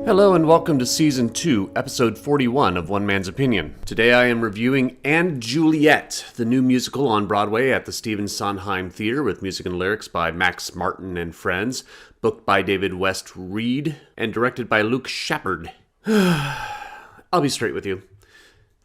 Hello and welcome to Season 2, Episode 41 of One Man's Opinion. Today I am reviewing And Juliet, the new musical on Broadway at the Stephen Sondheim Theater with music and lyrics by Max Martin and Friends, booked by David West Reed, and directed by Luke Sheppard. I'll be straight with you.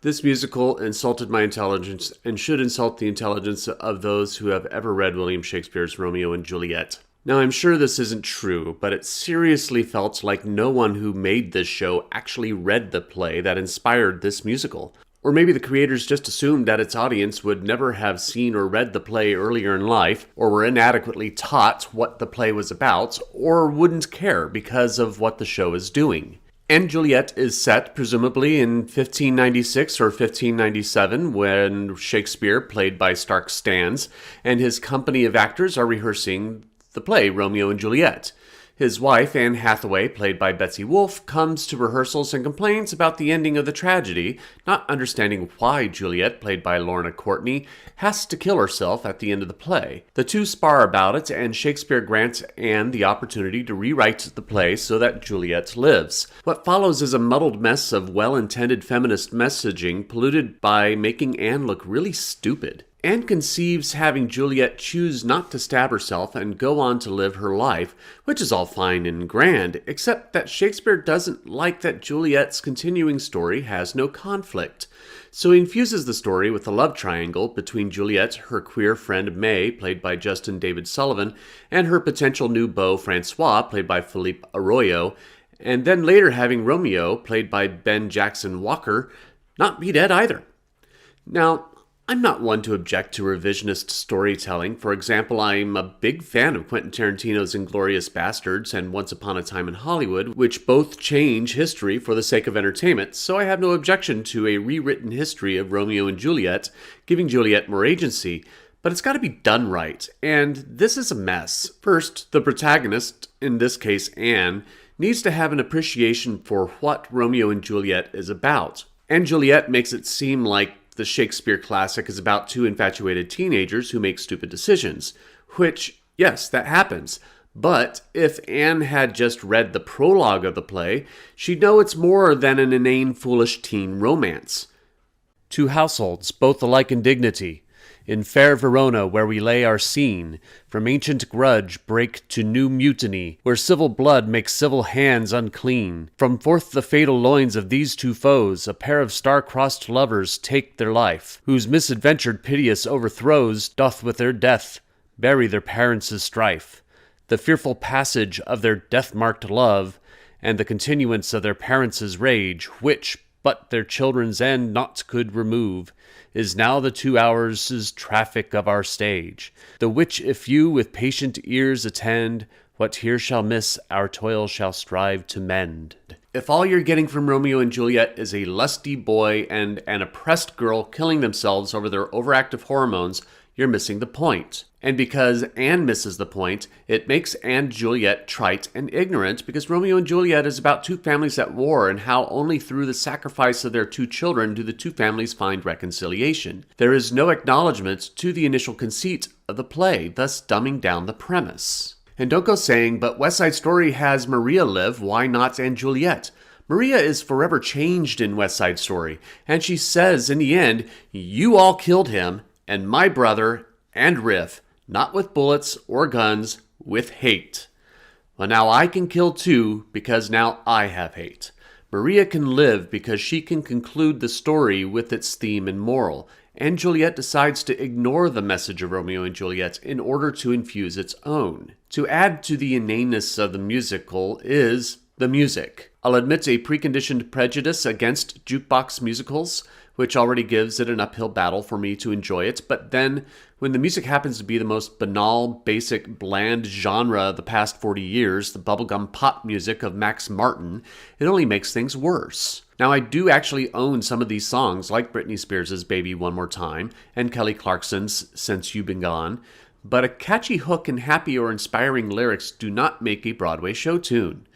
This musical insulted my intelligence and should insult the intelligence of those who have ever read William Shakespeare's Romeo and Juliet. Now, I'm sure this isn't true, but it seriously felt like no one who made this show actually read the play that inspired this musical. Or maybe the creators just assumed that its audience would never have seen or read the play earlier in life, or were inadequately taught what the play was about, or wouldn't care because of what the show is doing. And Juliet is set, presumably, in 1596 or 1597, when Shakespeare, played by Stark Stans, and his company of actors are rehearsing the play Romeo and Juliet. His wife, Anne Hathaway, played by Betsy Wolfe, comes to rehearsals and complains about the ending of the tragedy, not understanding why Juliet, played by Lorna Courtney, has to kill herself at the end of the play. The two spar about it, and Shakespeare grants Anne the opportunity to rewrite the play so that Juliet lives. What follows is a muddled mess of well-intended feminist messaging, polluted by making Anne look really stupid. Anne conceives having Juliet choose not to stab herself and go on to live her life, which is all fine and grand, except that Shakespeare doesn't like that Juliet's continuing story has no conflict. So he infuses the story with a love triangle between Juliet, her queer friend May, played by Justin David Sullivan, and her potential new beau Francois, played by Philippe Arroyo, and then later having Romeo, played by Ben Jackson Walker, not be dead either. Now, I'm not one to object to revisionist storytelling. For example, I'm a big fan of Quentin Tarantino's Inglourious Basterds and Once Upon a Time in Hollywood, which both change history for the sake of entertainment, so I have no objection to a rewritten history of Romeo and Juliet, giving Juliet more agency, but it's got to be done right, and this is a mess. First, the protagonist, in this case Anne, needs to have an appreciation for what Romeo and Juliet is about. And Juliet makes it seem like the Shakespeare classic is about two infatuated teenagers who make stupid decisions, which, yes, that happens. But if Anne had just read the prologue of the play, she'd know it's more than an inane, foolish teen romance. Two households, both alike in dignity, in fair Verona where we lay our scene, from ancient grudge break to new mutiny, where civil blood makes civil hands unclean. From forth the fatal loins of these two foes, a pair of star-crossed lovers take their life, whose misadventured piteous overthrows doth with their death bury their parents' strife. The fearful passage of their death-marked love, and the continuance of their parents' rage, which but their children's end naught could remove, is now the 2 hours' traffic of our stage, the which if you with patient ears attend, what here shall miss, our toil shall strive to mend. If all you're getting from Romeo and Juliet is a lusty boy and an oppressed girl killing themselves over their overactive hormones, you're missing the point. And because Anne misses the point, it makes And Juliet trite and ignorant, because Romeo and Juliet is about two families at war and how only through the sacrifice of their two children do the two families find reconciliation. There is no acknowledgement to the initial conceit of the play, thus dumbing down the premise. And don't go saying, but West Side Story has Maria live, why not And Juliet? Maria is forever changed in West Side Story, and she says in the end, "You all killed him, and my brother, and Riff, not with bullets or guns, with hate. Well, now I can kill too, because now I have hate." Maria can live because she can conclude the story with its theme and moral, and Juliet decides to ignore the message of Romeo and Juliet in order to infuse its own. To add to the inaneness of the musical is the music. I'll admit a preconditioned prejudice against jukebox musicals, which already gives it an uphill battle for me to enjoy it, but then, when the music happens to be the most banal, basic, bland genre of the past 40 years, the bubblegum pop music of Max Martin, it only makes things worse. Now, I do actually own some of these songs, like Britney Spears' Baby One More Time, and Kelly Clarkson's Since You've Been Gone, but a catchy hook and happy or inspiring lyrics do not make a Broadway show tune.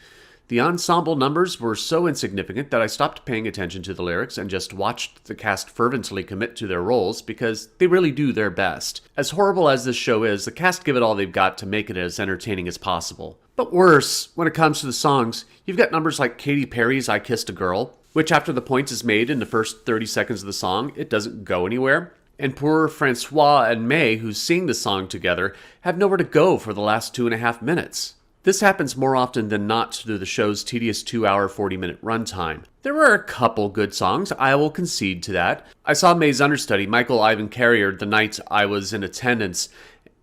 The ensemble numbers were so insignificant that I stopped paying attention to the lyrics and just watched the cast fervently commit to their roles because they really do their best. As horrible as this show is, the cast give it all they've got to make it as entertaining as possible. But worse, when it comes to the songs, you've got numbers like Katy Perry's I Kissed a Girl, which after the point is made in the first 30 seconds of the song, it doesn't go anywhere. And poor Francois and May, who sing the song together, have nowhere to go for the last 2.5 minutes. This happens more often than not through the show's tedious 2-hour, 40-minute runtime. There were a couple good songs, I will concede to that. I saw May's understudy, Michael Ivan Carrier, the night I was in attendance,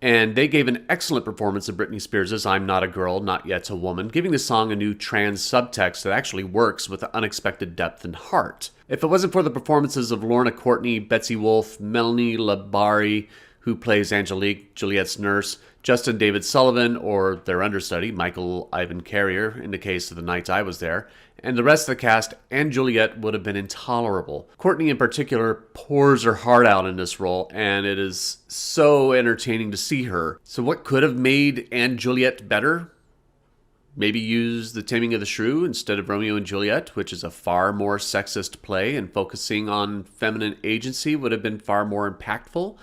and they gave an excellent performance of Britney Spears' I'm Not a Girl, Not Yet a Woman, giving the song a new trans subtext that actually works with unexpected depth and heart. If it wasn't for the performances of Lorna, Courtney, Betsy Wolfe, Melanie Labari, who plays Angelique, Juliet's nurse, Justin David Sullivan, or their understudy, Michael Ivan Carrier, in the case of the night I was there, and the rest of the cast and Juliet would have been intolerable. Courtney in particular pours her heart out in this role, and it is so entertaining to see her. So what could have made Anne Juliet better? Maybe use The Taming of the Shrew instead of Romeo and Juliet, which is a far more sexist play, and focusing on feminine agency would have been far more impactful,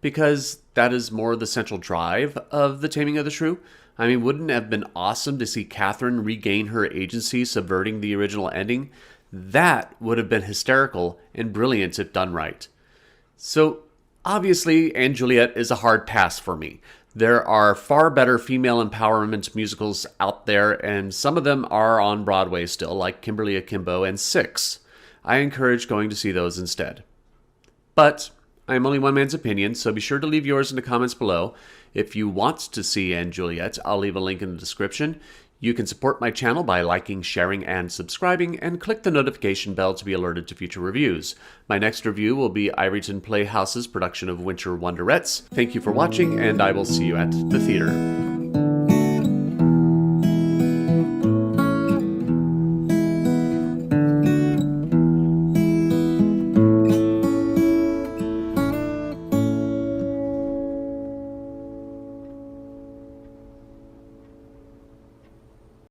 because that is more the central drive of The Taming of the Shrew. I mean, wouldn't it have been awesome to see Catherine regain her agency, subverting the original ending? That would have been hysterical and brilliant if done right. So, obviously, Anne Juliet is a hard pass for me. There are far better female empowerment musicals out there, and some of them are on Broadway still, like Kimberly Akimbo and Six. I encourage going to see those instead. But I am only one man's opinion, so be sure to leave yours in the comments below. If you want to see Anne Juliet, I'll leave a link in the description. You can support my channel by liking, sharing, and subscribing, and click the notification bell to be alerted to future reviews. My next review will be Ireton Playhouse's production of Winter Wonderettes. Thank you for watching, and I will see you at the theater.